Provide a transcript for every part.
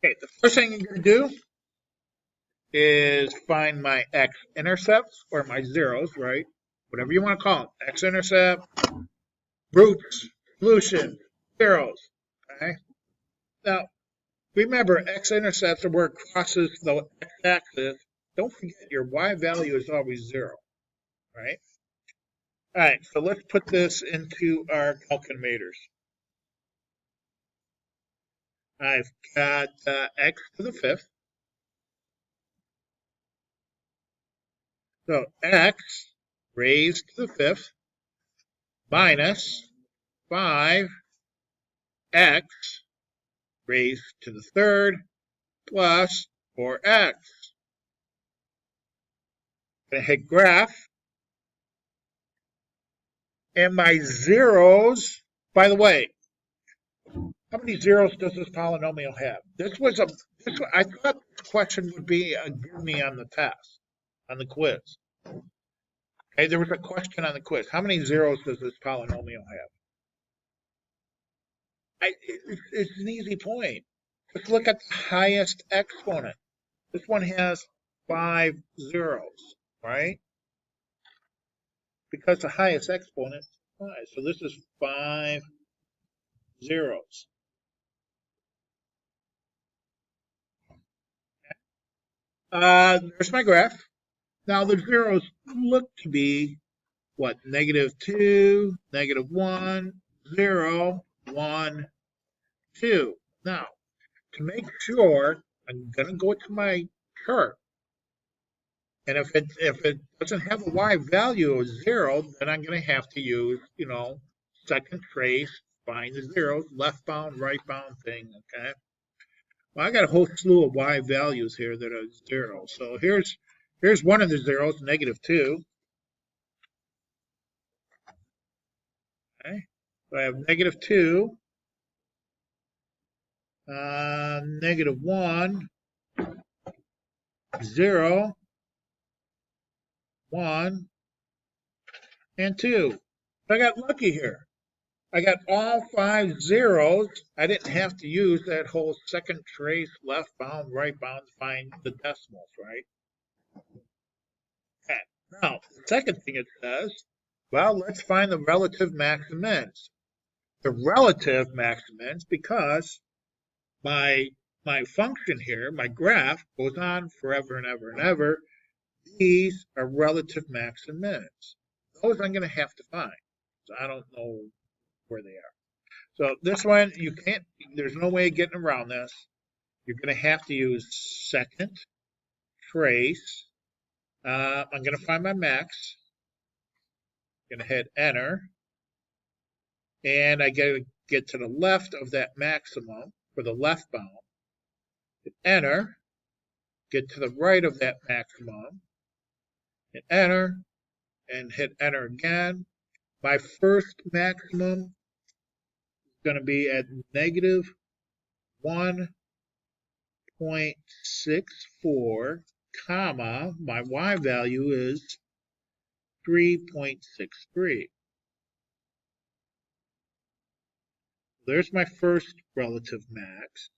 Okay, the first thing you're going to do is find my x-intercepts or my zeros, right? Whatever you want to call them. X-intercept, roots, solution, zeros. Okay. Now, remember, x-intercepts are where it crosses the x-axis. Don't forget your y value is always 0, right? All right, so let's put this into our calculators. I've got x to the fifth. So x raised to the fifth minus 5x raised to the third plus 4x. Going to hit graph. And my zeros, by the way, how many zeros does this polynomial have? I thought this question would be a give me on the test, on the quiz. Okay, there was a question on the quiz. How many zeros does this polynomial have? It's an easy point. Just look at the highest exponent. This one has 5 zeros, right? Because the highest exponent is 5. So this is 5 zeros. There's my graph. Now the zeros look to be what? -2, -1, 0, 1, 2. Now, to make sure, I'm going to go to my chart. And if it doesn't have a y value of 0, then I'm going to have to use, second trace, find the zeros, left bound, right bound thing, okay? Well, I got a whole slew of y values here that are 0. So here's one of the zeros, -2. Okay, so I have -2, -1, 0, 1, and 2. So I got lucky here. I got all 5 zeros. I didn't have to use that whole second trace, left bound, right bound to find the decimals, right? Okay. Now, the second thing it says, well, let's find the relative max and mins. The relative max and mins because my function here, my graph, goes on forever and ever and ever. These are relative max and mins. Those I'm going to have to find. So I don't know where they are. So this one, there's no way of getting around this. You're going to have to use second trace. I'm going to find my max. I'm going to hit enter. And I got to get to the left of that maximum for the left bound. Hit enter. Get to the right of that maximum. Hit enter. And hit enter again. My first maximum is going to be at -1.64, comma, my y value is 3.63. There's my first relative max.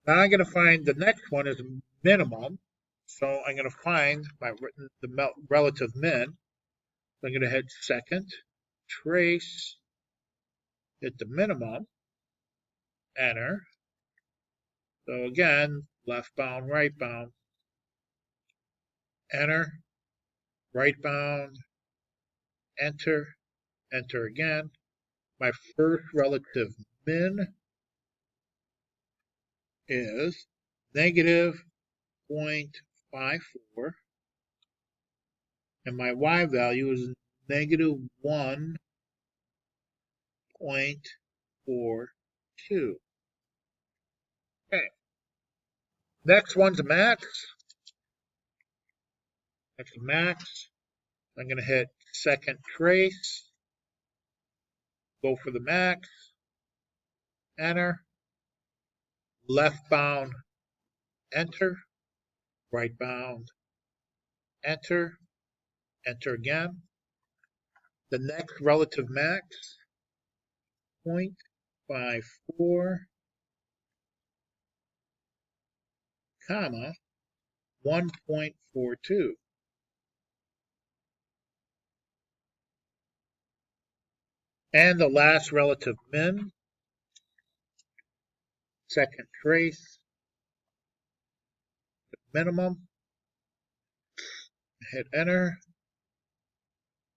Now I'm going to find the next one is minimum. So I'm going to find the relative min. So I'm going to hit second, trace, hit the minimum, enter. So again, left bound, right bound, enter, right bound, enter, enter again. My first relative min is -0.54, and my y value is -1.42. Okay. Next one's a max. Next max. I'm going to hit second trace. Go for the max. Enter. Left bound. Enter. Right bound. Enter. Enter again. The next relative max. 0.54. comma, 1.42. And the last relative min, second trace, minimum, hit enter,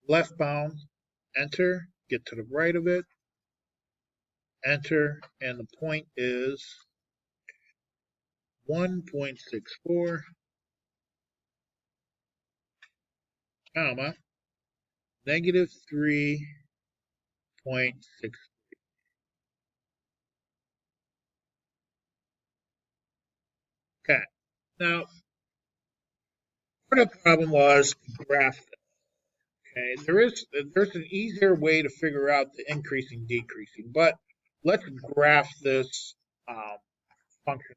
left bound, enter, get to the right of it, enter, and the point is 1.64, comma, negative 3.6. Okay, now part of the problem was graph. Okay, there's an easier way to figure out the increasing decreasing, but let's graph this function.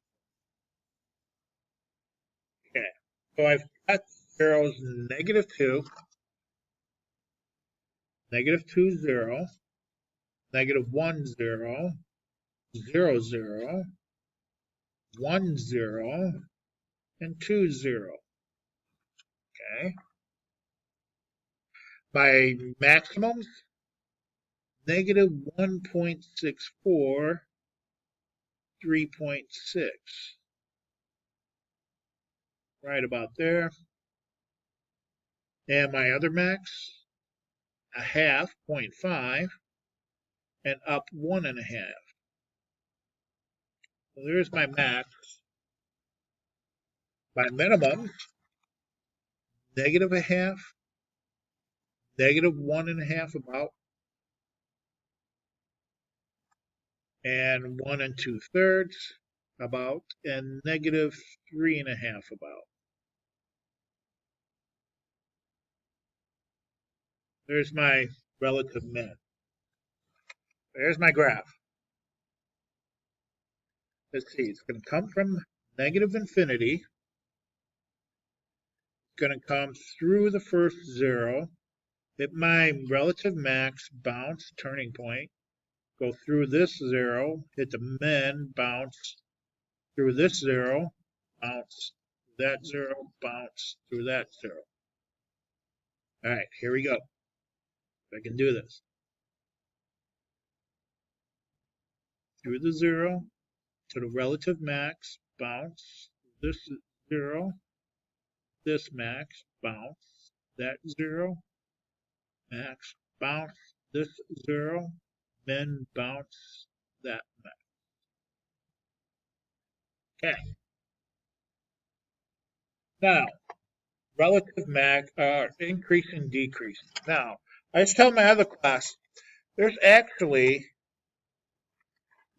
Okay, so I've got zeros negative 2, negative 2, 0, negative 1, 0, 0, 0, 1, 0, and 2, 0. Okay. My maximums, negative 1.64, 3.6. Right about there. And my other max, a half, 0.5, and up 1.5. So there's my max. My minimum, negative a half, negative 1.5 about, and 1 2/3 about, and negative 3.5 about. There's my relative min. There's my graph. Let's see, it's going to come from negative infinity. It's going to come through the first 0, hit my relative max, bounce, turning point, go through this 0, hit the min, bounce, through this 0, bounce, that 0, bounce, through that 0. All right, here we go. I can do this. Through the 0 to the relative max, bounce, this 0, this max, bounce, that 0, max, bounce, this 0, min, bounce, that max. Okay. Now, relative max, increasing, decreasing. Now, I was telling my other class, there's actually,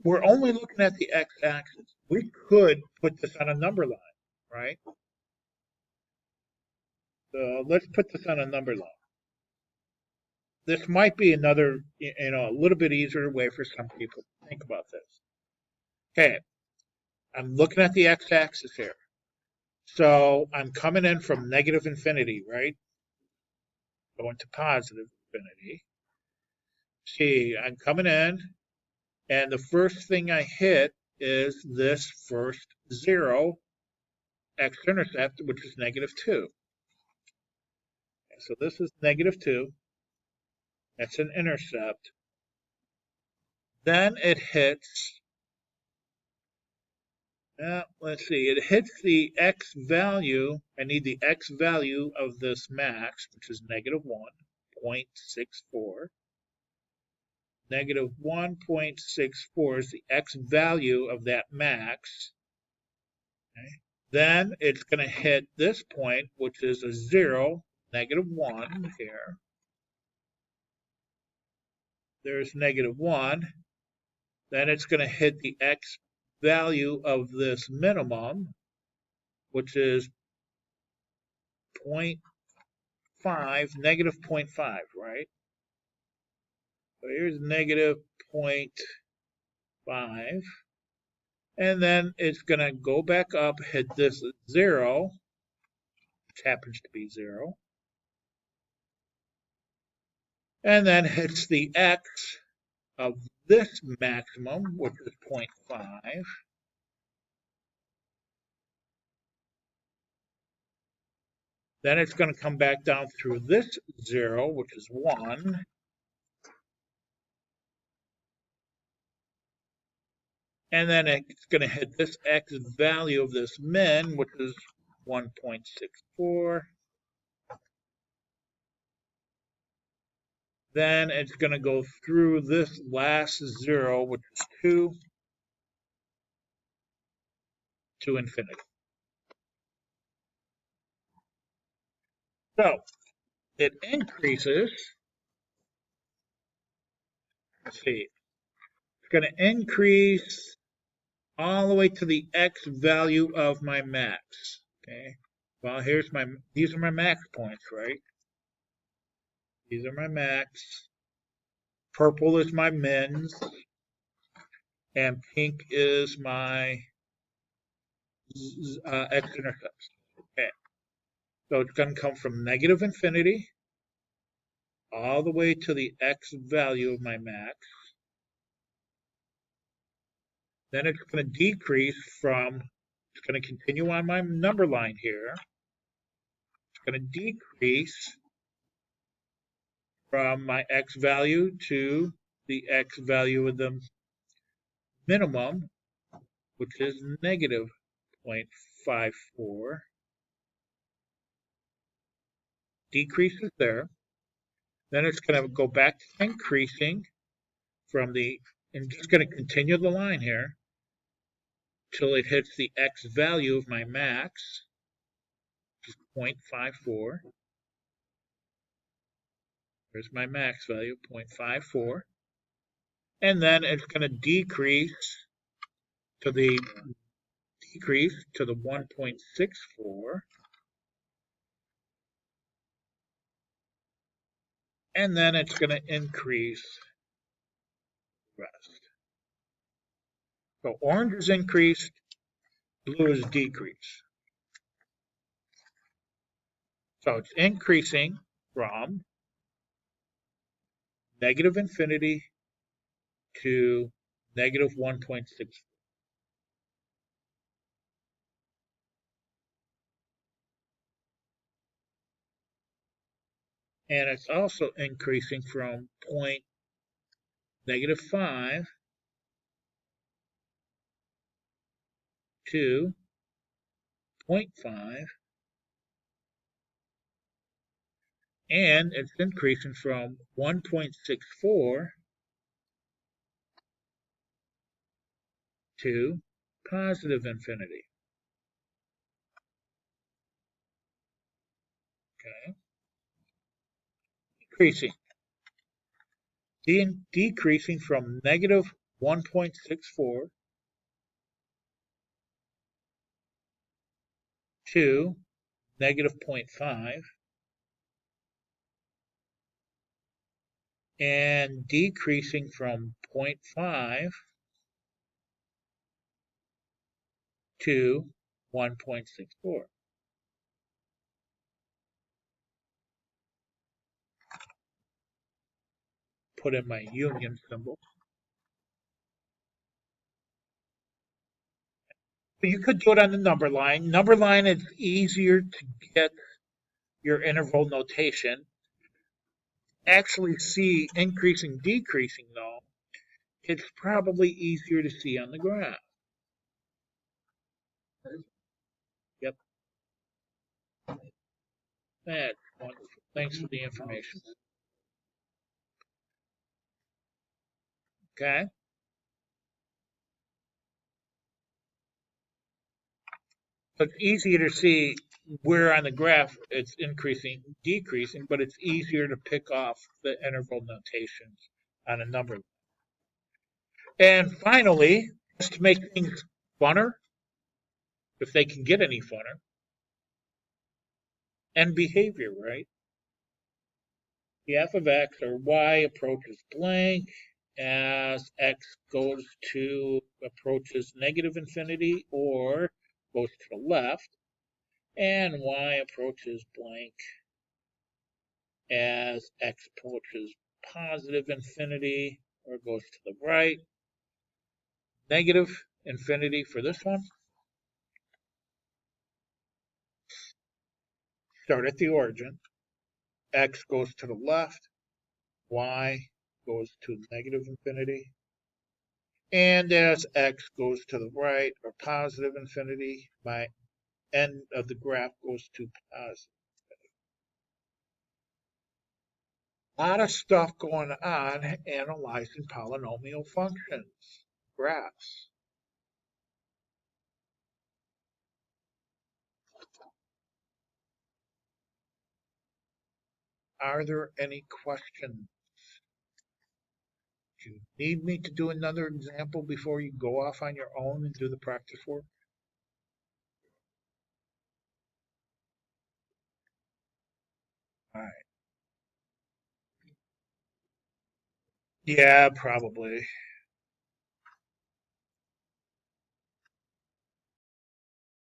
we're only looking at the x-axis. We could put this on a number line, right? So let's put this on a number line. This might be another, a little bit easier way for some people to think about this. Okay, I'm looking at the x-axis here. So I'm coming in from negative infinity, right? Going to positive infinity. See, I'm coming in, and the first thing I hit is this first 0 x-intercept, which is negative 2. So this is negative 2. That's an intercept. Then it hits, let's see, it hits the x value. I need the x value of this max, which is negative 1.64. Negative 1.64 is the x value of that max. Okay. Then it's going to hit this point, which is a 0, negative 1 here. There's negative 1. Then it's going to hit the x value of this minimum, which is 0.5, negative 0.5, right? So here's negative 0.5. And then it's going to go back up, hit this 0, which happens to be 0. And then hits the x of this maximum, which is 0.5. Then it's going to come back down through this 0, which is 1. And then it's going to hit this x value of this min, which is 1.64. Then it's going to go through this last 0, which is 2, to infinity. So it increases. Let's see. It's going to increase all the way to the x value of my max. Okay. Well, these are my max points, right? These are my max. Purple is my mins, and pink is my x-intercepts. Okay. So it's going to come from negative infinity all the way to the x value of my max. Then it's going to decrease it's going to continue on my number line here. It's going to decrease from my x value to the x value of the minimum, which is negative 0.54. Decreases there. Then it's going to go back to increasing and just going to continue the line here till it hits the x value of my max, which is 0.54. There's my max value, 0.54. And then it's going to decrease to the 1.64. And then it's going to increase the rest. So orange is increased, blue is decreased. So it's increasing from negative infinity to negative 1.6. And it's also increasing from -5 to 0.5, and it's increasing from 1.64 to positive infinity. Okay. Decreasing from negative 1.64 to negative 0.5, and decreasing from 0.5 to 1.64. Put in my union symbol. You could do it on the number line. Number line is easier to get your interval notation. Actually see increasing, decreasing though, it's probably easier to see on the graph. Yep. That's wonderful. Thanks for the information. Okay. So it's easier to see where on the graph it's increasing, decreasing, but it's easier to pick off the interval notations on a number. And finally, just to make things funner, if they can get any funner, and behavior, right? The f of x or y approaches blank as x approaches negative infinity or goes to the left, and y approaches blank as x approaches positive infinity or goes to the right. Negative infinity for this one. start at the origin. X goes to the left, y goes to negative infinity. And as x goes to the right, or positive infinity, my end of the graph goes to positive. A lot of stuff going on analyzing polynomial functions, graphs. Are there any questions? Do you need me to do another example before you go off on your own and do the practice work? All right. Yeah, probably.